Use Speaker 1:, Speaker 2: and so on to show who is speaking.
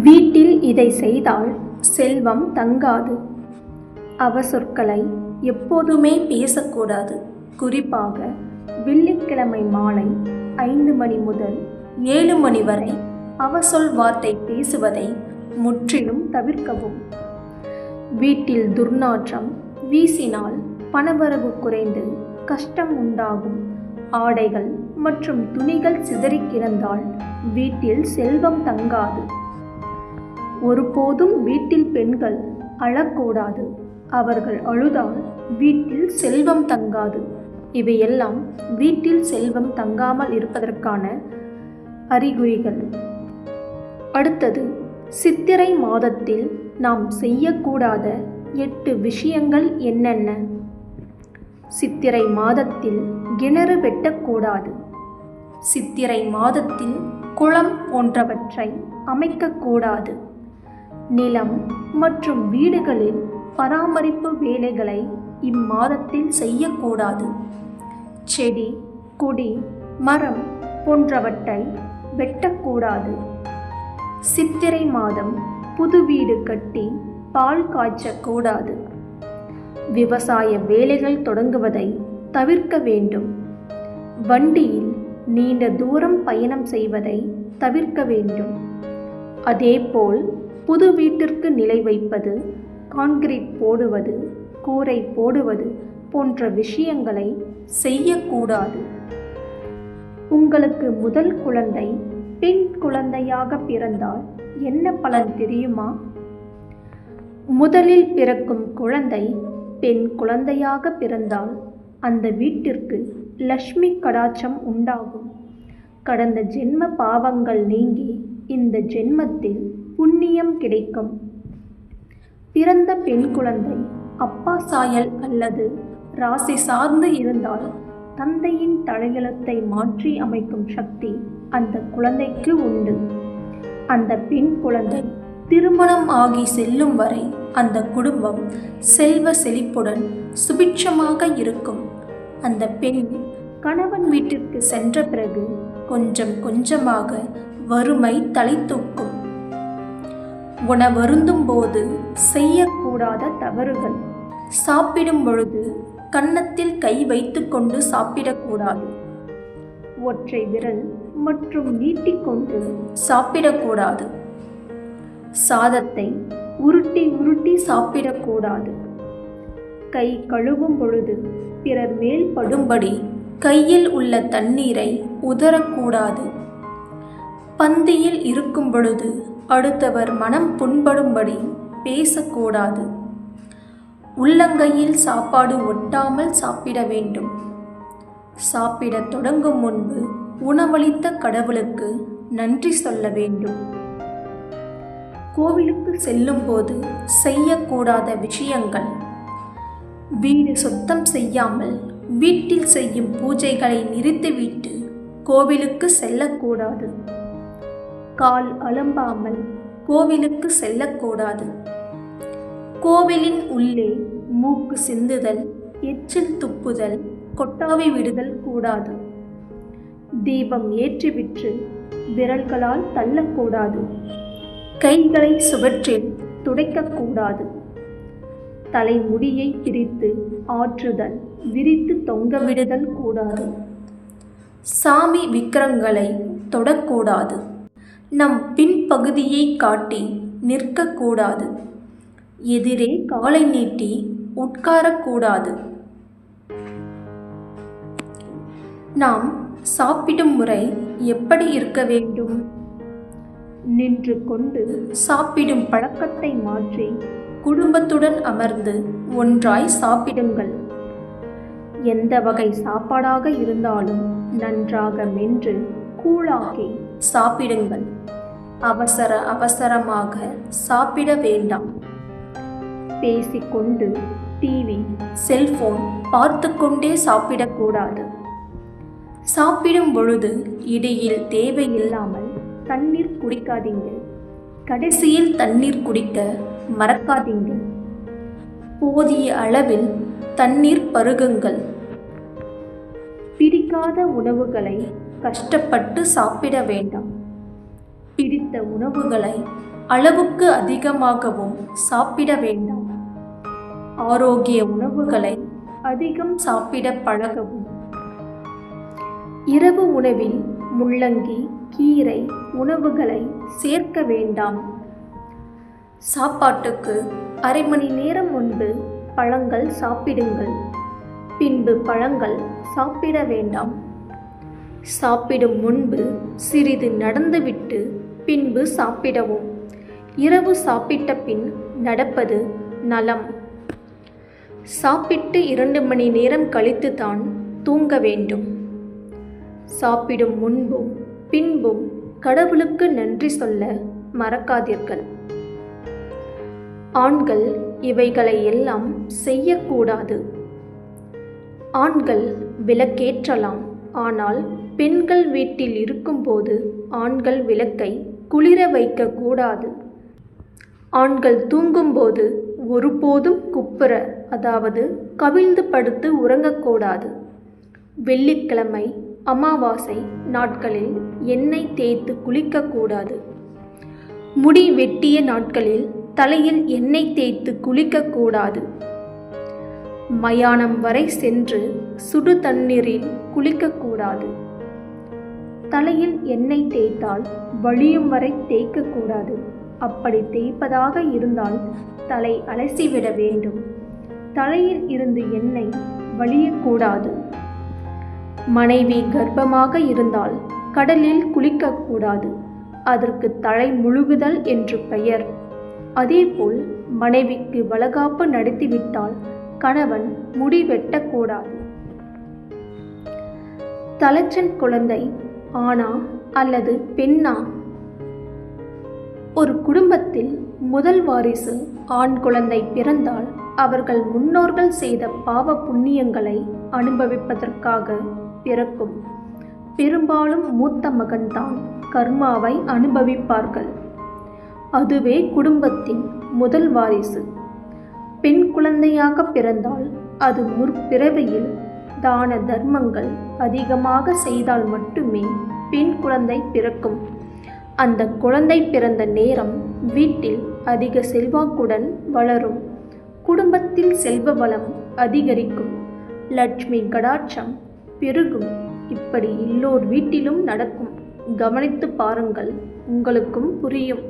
Speaker 1: வீட்டில் இதை செய்தால் செல்வம் தங்காது. அவசொற்களை எப்போதுமே பேசக்கூடாது. குறிப்பாக வெள்ளிக்கிழமை மாலை 5 மணி முதல் 7 மணி வரை அவசொல் வார்த்தை பேசுவதை முற்றிலும் தவிர்க்கவும். வீட்டில் துர்நாற்றம் வீசினால் பணவரவு குறைந்து கஷ்டம் உண்டாகும். ஆடைகள் மற்றும் துணிகள் சிதறி கிடந்தால் வீட்டில் செல்வம் தங்காது. ஒருபோதும் வீட்டில் பெண்கள் அழக்கூடாது. அவர்கள் அழுதால் வீட்டில் செல்வம் தங்காது. இவையெல்லாம் வீட்டில் செல்வம் தங்காமல் இருப்பதற்கான அறிகுறிகள். அடுத்தது, சித்திரை மாதத்தில் நாம் செய்யக்கூடாத 8 விஷயங்கள் என்னென்ன? சித்திரை மாதத்தில் கிணறு வெட்டக்கூடாது. சித்திரை மாதத்தில் குளம் போன்றவற்றை அமைக்கக்கூடாது. நிலம் மற்றும் வீடுகளில் பராமரிப்பு வேலைகளை இம்மாதத்தில் செய்யக்கூடாது. செடி, கொடி, மரம் போன்றவற்றை வெட்டக்கூடாது. சித்திரை மாதம் புது வீடு கட்டி பால் காய்ச்சக்கூடாது. விவசாய வேலைகள் தொடங்குவதை தவிர்க்க வேண்டும். வண்டியில் நீண்ட தூரம் பயணம் செய்வதை தவிர்க்க வேண்டும். அதேபோல் புது வீட்டிற்கு நிலை வைப்பது, கான்கிரீட் போடுவது, கூரை போடுவது போன்ற விஷயங்களை செய்யக்கூடாது. உங்களுக்கு முதல் குழந்தை பெண் குழந்தையாக பிறந்தால் என்ன பலன் தெரியுமா? முதலில் பிறக்கும் குழந்தை பெண் குழந்தையாக பிறந்தால் அந்த வீட்டிற்கு லக்ஷ்மி கடாட்சம் உண்டாகும். கடந்த ஜென்ம பாவங்கள் நீங்கி இந்த ஜென்மத்தில் புண்ணியம் கிடைக்கும். பிறந்த பெண் குழந்தை அப்பா சாயல் அல்லது ராசி சார்ந்து இருந்தால் தந்தையின் தலையெழுத்தை மாற்றி அமைக்கும் சக்தி அந்த குழந்தைக்கு உண்டு. அந்த பெண் குழந்தை திருமணம் ஆகி செல்லும் வரை அந்த குடும்பம் செல்வ செழிப்புடன் சுபிட்சமாக இருக்கும். அந்த பெண் கணவன் வீட்டிற்கு சென்ற பிறகு கொஞ்சம் கொஞ்சமாக வறுமை தலை தூக்கும். உணவருந்தும் போது செய்யக்கூடாத தவறுகள். சாப்பிடும் பொழுது கன்னத்தில் கை வைத்துக்கொண்டு சாப்பிடக்கூடாது. ஒற்றை விரல் மற்றும் நீட்டிக்கொண்டு சாப்பிடக்கூடாது. சாதத்தை உருட்டி உருட்டி சாப்பிடக்கூடாது. கை கழுவும் பொழுது பிறர் மேல் படும்படி கையில் உள்ள தண்ணீரை உதறக்கூடாது. பந்தியில் இருக்கும் பொழுது அடுத்தவர் மனம் புண்படும்படி பேசக்கூடாது. உள்ளங்கையில் சாப்பாடு ஒட்டாமல் சாப்பிட வேண்டும். சாப்பிட தொடங்கும் முன்பு உணவளித்த கடவுளுக்கு நன்றி சொல்ல வேண்டும். கோவிலுக்கு செல்லும் போது செய்யக்கூடாத விஷயங்கள். வீடு சுத்தம் செய்யாமல் வீட்டில் செய்யும் பூஜைகளை நிறுத்திவிட்டு கோவிலுக்கு செல்லக்கூடாது. கால் அலம்பாமல் கோவிலுக்கு செல்லக்கூடாது. கோவிலின் உள்ளே மூக்கு சிந்துதல், எச்சில் துப்புதல், கொட்டாவி விடுதல் கூடாது. தீபம் ஏற்றிவிட்டு விரல்களால் தள்ளக்கூடாது. கைகளை சுவற்றில் துடைக்கக்கூடாது. தலைமுடியை பிரித்து ஆற்றுதல், விரித்து தொங்கவிடுதல் கூடாது. சாமி விக்கிரங்களை தொடக்கூடாது. நம் பின்பகுதியை காட்டி நிற்கக்கூடாது. எதிரே காலை நீட்டி உட்காரக்கூடாது. நாம் சாப்பிடும் முறை எப்படி இருக்க வேண்டும்? நின்று கொண்டு சாப்பிடும் பழக்கத்தை மாற்றி குடும்பத்துடன் அமர்ந்து ஒன்றாய் சாப்பிடுங்கள். எந்த வகை சாப்பாடாக இருந்தாலும் நன்றாக மென்று கூழாக்கி சாப்பிடுங்கள். அவசரமாக சாப்பிட வேண்டாம். பேசிக்கொண்டு டிவி, செல்போன் பார்த்து கொண்டே சாப்பிடக்கூடாது. சாப்பிடும் பொழுது இடையில் தேவையில்லாமல் தண்ணீர் குடிக்காதீங்க. கடைசியில் தண்ணீர் குடிக்க மறக்காதீங்க. போதிய அளவில் தண்ணீர் பருகுங்கள். பிடிக்காத உணவுகளை கஷ்டப்பட்டு சாப்பிட வேண்டாம். பிடித்த உணவுகளை அளவுக்கு அதிகமாகவும் சாப்பிட வேண்டாம். ஆரோக்கிய உணவுகளை அதிகம் சாப்பிட பழகவும். இரவு உணவில் முள்ளங்கி, கீரை உணவுகளை சேர்க்க வேண்டாம். சாப்பாட்டுக்கு அரை மணி நேரம் முன்பு பழங்கள் சாப்பிடுங்கள். பின்பு பழங்கள் சாப்பிட வேண்டாம். சாப்பிடும் முன்பு சிறிது நடந்துவிட்டு பின்பு சாப்பிடவும். இரவு சாப்பிட்ட பின் நடப்பது நலம். சாப்பிட்டு 2 மணி நேரம் கழித்து தான் தூங்க வேண்டும். சாப்பிடும் முன்பும் பின்பும் கடவுளுக்கு நன்றி சொல்ல மறக்காதீர்கள். ஆண்கள் இவைகளை எல்லாம் செய்யக்கூடாது. ஆண்கள் விளக்கேற்றலாம், ஆனால் பெண்கள் வீட்டில் இருக்கும்போது ஆண்கள் விளக்கை குளிர வைக்கக்கூடாது. ஆண்கள் தூங்கும்போது ஒருபோதும் குப்புற, அதாவது கவிழ்ந்து படுத்து உறங்கக்கூடாது. வெள்ளிக்கிழமை, அமாவாசை நாட்களில் எண்ணெய் தேய்த்து குளிக்கக்கூடாது. முடி வெட்டிய நாட்களில் தலையில் எண்ணெய் தேய்த்து குளிக்கக்கூடாது. மயானம் வரை சென்று சுடு தண்ணீரில் குளிக்கக்கூடாது. தலையில் எண்ணெய் தேய்த்தால் வழியும் வரை தேய்க்கக்கூடாது. அப்படி தேய்ப்பதாக இருந்தால் தலை அலசிவிட வேண்டும். தலையில் இருந்து எண்ணெய் வழியக்கூடாது. மனைவி கர்ப்பமாக இருந்தால் கடலில் குளிக்கக்கூடாது. அதற்கு தலை முழுகுதல் என்று பெயர். அதேபோல் மனைவிக்கு வளகாப்பு நடத்திவிட்டால் கணவன் முடி வெட்டக்கூடாது. தலைச்சன் குழந்தை ஆணா அல்லது பெண்ணா? ஒரு குடும்பத்தில் முதல் வாரிசு ஆண் குழந்தை பிறந்தால் அவர்கள் முன்னோர்கள் செய்த பாவ புண்ணியங்களை அனுபவிப்பதற்காக பிறக்கும். பெரும்பாலும் மூத்த மகன்தான் கர்மாவை அனுபவிப்பார்கள். அதுவே குடும்பத்தின் முதல் வாரிசு. பெண் குழந்தையாக பிறந்தால் அது முற்பிறவியில் தான தர்மங்கள் அதிகமாக செய்தால் மட்டுமே பெண் குழந்தை பிறக்கும். அந்த குழந்தை பிறந்த நேரம் வீட்டில் அதிக செல்வாக்குடன் வளரும். குடும்பத்தில் செல்வ வளம் அதிகரிக்கும். லட்சுமி கடாட்சம் பெருகும். இப்படி எல்லோர் வீட்டிலும் நடக்கும். கவனித்து பாருங்கள், உங்களுக்கும் புரியும்.